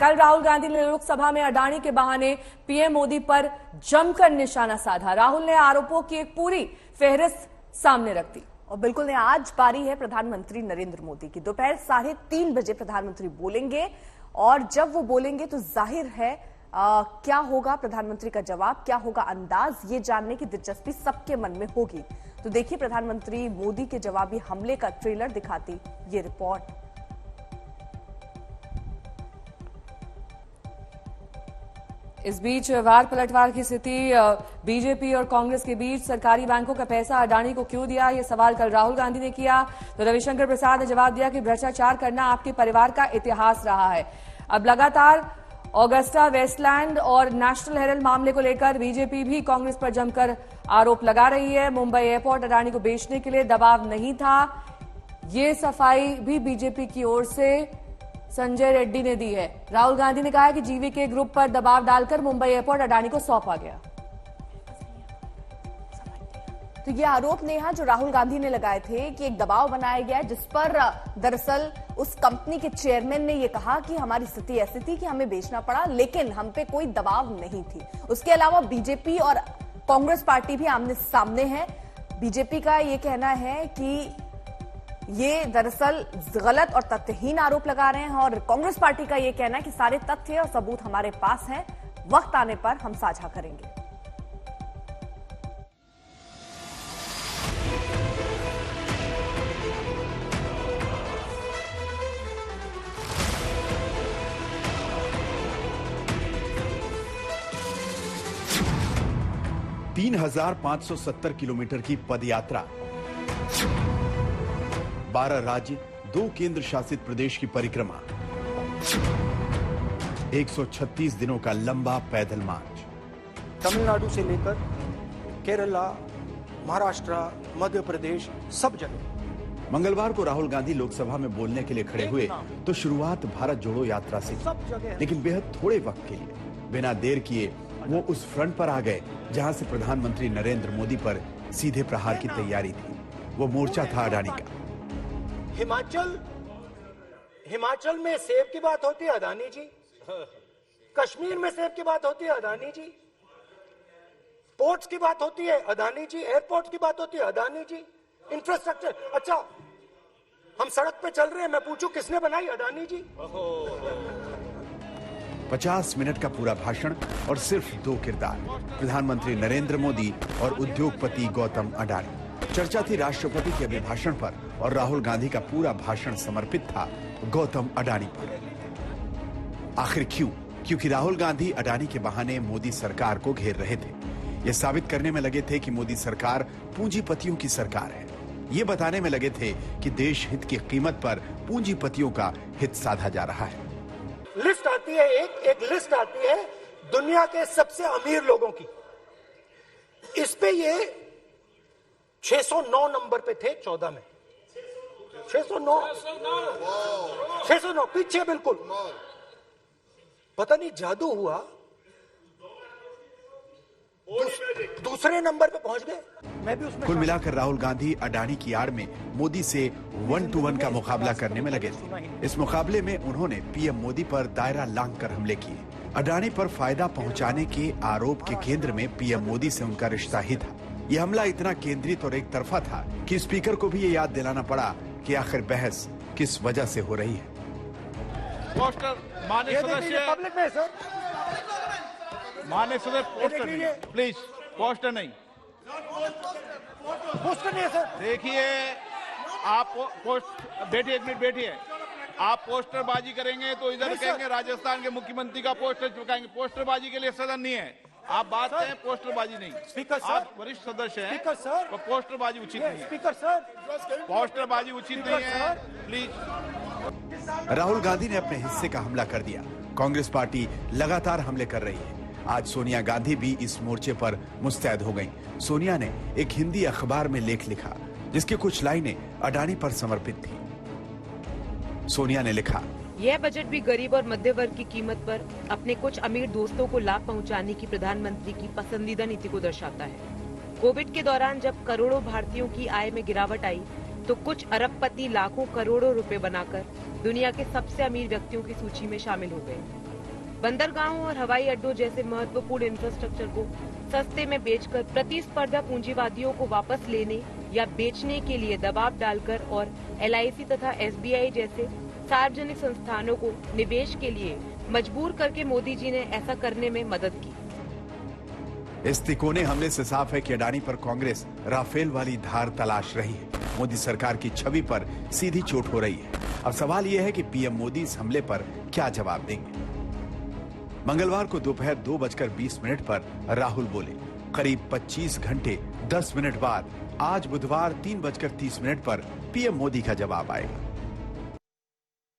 कल राहुल गांधी ने लोकसभा में अडानी के बहाने पीएम मोदी पर जमकर निशाना साधा। राहुल ने आरोपों की एक पूरी फेहरिस्त सामने रख दी। और बिल्कुल ने आज पारी है प्रधानमंत्री नरेंद्र मोदी की। दोपहर 3:30 बजे प्रधानमंत्री बोलेंगे और जब वो बोलेंगे तो जाहिर है क्या होगा प्रधानमंत्री का जवाब, क्या होगा अंदाज, ये जानने की दिलचस्पी सबके मन में होगी। तो देखिए प्रधानमंत्री मोदी के जवाबी हमले का ट्रेलर दिखाती ये रिपोर्ट। इस बीच वार पलटवार की स्थिति बीजेपी और कांग्रेस के बीच। सरकारी बैंकों का पैसा अडानी को क्यों दिया, यह सवाल कल राहुल गांधी ने किया तो रविशंकर प्रसाद ने जवाब दिया कि भ्रष्टाचार करना आपके परिवार का इतिहास रहा है। अब लगातार ऑगस्टा वेस्टलैंड और नेशनल हेराल्ड मामले को लेकर बीजेपी भी कांग्रेस पर जमकर आरोप लगा रही है। मुंबई एयरपोर्ट अडानी को बेचने के लिए दबाव नहीं था, ये सफाई भी बीजेपी की ओर से संजय रेड्डी ने दी है। राहुल गांधी ने कहा कि जीवीके ग्रुप पर दबाव डालकर मुंबई एयरपोर्ट अडानी को सौंपा गया। तो ये आरोप नेहा जो राहुल गांधी ने लगाए थे कि एक दबाव बनाया गया जिस पर दरअसल उस कंपनी के चेयरमैन ने ये कहा कि हमारी स्थिति ऐसी थी कि हमें बेचना पड़ा, लेकिन हम पे कोई दबाव नहीं थी। उसके अलावा बीजेपी और कांग्रेस पार्टी भी आमने सामने है। बीजेपी का ये कहना है कि ये दरअसल गलत और तथ्यहीन आरोप लगा रहे हैं और कांग्रेस पार्टी का ये कहना है कि सारे तथ्य और सबूत हमारे पास हैं, वक्त आने पर हम साझा करेंगे। तीन 3,570 किलोमीटर की पदयात्रा, 12 राज्य, 2 केंद्र शासित प्रदेश की परिक्रमा, 136 दिनों का लंबा पैदल मार्च। तमिलनाडु से लेकर केरला, महाराष्ट्र, मध्य प्रदेश, सब जगह। मंगलवार को राहुल गांधी लोकसभा में बोलने के लिए खड़े हुए तो शुरुआत भारत जोड़ो यात्रा से की, लेकिन बेहद थोड़े वक्त के लिए बिना देर किए वो उस फ्रंट पर आ गए जहां से प्रधानमंत्री नरेंद्र मोदी पर सीधे प्रहार की तैयारी थी। वो मोर्चा था अडानी का। हिमाचल में सेब की बात होती है अडानी जी, कश्मीर में सेब की बात होती है अडानी जी, पोर्ट्स की बात होती है अडानी जी, एयरपोर्ट की बात होती है अडानी जी, इंफ्रास्ट्रक्चर। अच्छा, हम सड़क पे चल रहे हैं, मैं पूछूं किसने बनाई? अडानी जी। 50 मिनट का पूरा भाषण और सिर्फ 2 किरदार, प्रधानमंत्री नरेंद्र मोदी और उद्योगपति गौतम अडानी। चर्चा थी राष्ट्रपति के अभिभाषण पर और राहुल गांधी का पूरा भाषण समर्पित था गौतम अडानी पर। आखिर क्यों? क्योंकि राहुल गांधी अडानी के बहाने मोदी सरकार को घेर रहे थे। ये साबित करने में लगे थे कि मोदी सरकार पूंजीपतियों की सरकार है। ये बताने में लगे थे कि देश हित की कीमत पर पूंजीपतियों का हित साधा जा रहा है। लिस्ट आती है, एक लिस्ट आती है दुनिया के सबसे अमीर लोगों की। इस पे ये 609 नंबर पे थे 14 में। 609 पीछे बिल्कुल। पता नहीं जादू हुआ, दूसरे नंबर पे पहुंच गए। मैं भी उसमें कुल मिलाकर राहुल गांधी अडानी की आड़ में मोदी से 1 to 1 का मुकाबला करने में लगे थे। इस मुकाबले में उन्होंने पीएम मोदी पर दायरा लांघकर हमले किए। अडानी पर फायदा पहुंचाने के आरोप के केंद्र में पीएम मोदी से उनका रिश्ता ही था। यह हमला इतना केंद्रित और एक तरफा था कि स्पीकर को भी ये याद दिलाना पड़ा कि आखिर बहस किस वजह से हो रही है। माननीय सदस्य, पोस्टर नहीं, प्लीज पोस्टर नहीं, पोस्टर नहीं है सर। देखिए आप बैठिए, 1 मिनट बैठिए। आप पोस्टरबाजी करेंगे तो इधर कहेंगे राजस्थान के मुख्यमंत्री का पोस्टर चिपकाएंगे। पोस्टरबाजी के लिए सदन नहीं है। आप बात करें, पोस्टरबाजी नहीं। स्पीकर सर, आप वरिष्ठ सदस्य हैं, स्पीकर सर, तो पोस्टरबाजी उचित नहीं है। स्पीकर सर, पोस्टरबाजी उचित नहीं है, प्लीज। राहुल गांधी ने अपने हिस्से का हमला कर दिया। कांग्रेस पार्टी लगातार हमले कर रही है। आज सोनिया गांधी भी इस मोर्चे पर मुस्तैद हो गईं। सोनिया ने एक हिंदी अखबार में लेख लिखा जिसकी कुछ लाइनें अडानी पर समर्पित थी। सोनिया ने लिखा, यह बजट भी गरीब और मध्य वर्ग की कीमत पर अपने कुछ अमीर दोस्तों को लाभ पहुंचाने की प्रधानमंत्री की पसंदीदा नीति को दर्शाता है। कोविड के दौरान जब करोड़ों भारतीयों की आय में गिरावट आई तो कुछ अरबपति लाखों करोड़ों रुपए बनाकर दुनिया के सबसे अमीर व्यक्तियों की सूची में शामिल हो गए। बंदरगाहों और हवाई अड्डों जैसे महत्वपूर्ण इंफ्रास्ट्रक्चर को सस्ते में बेचकर प्रतिस्पर्धा पूंजीवादियों को वापस लेने या बेचने के लिए दबाव डालकर और LIC तथा SBI जैसे सार्वजनिक संस्थानों को निवेश के लिए मजबूर करके मोदी जी ने ऐसा करने में मदद की। इस तिकोने हमले से साफ है कि अडानी पर कांग्रेस राफेल वाली धार तलाश रही है। मोदी सरकार की छवि पर सीधी चोट हो रही है। अब सवाल यह है कि पीएम मोदी इस हमले पर क्या जवाब देंगे। मंगलवार को दोपहर 2:20 पर राहुल बोले। करीब 25 घंटे 10 मिनट बाद आज बुधवार 3:30 पर पीएम मोदी का जवाब आएगा।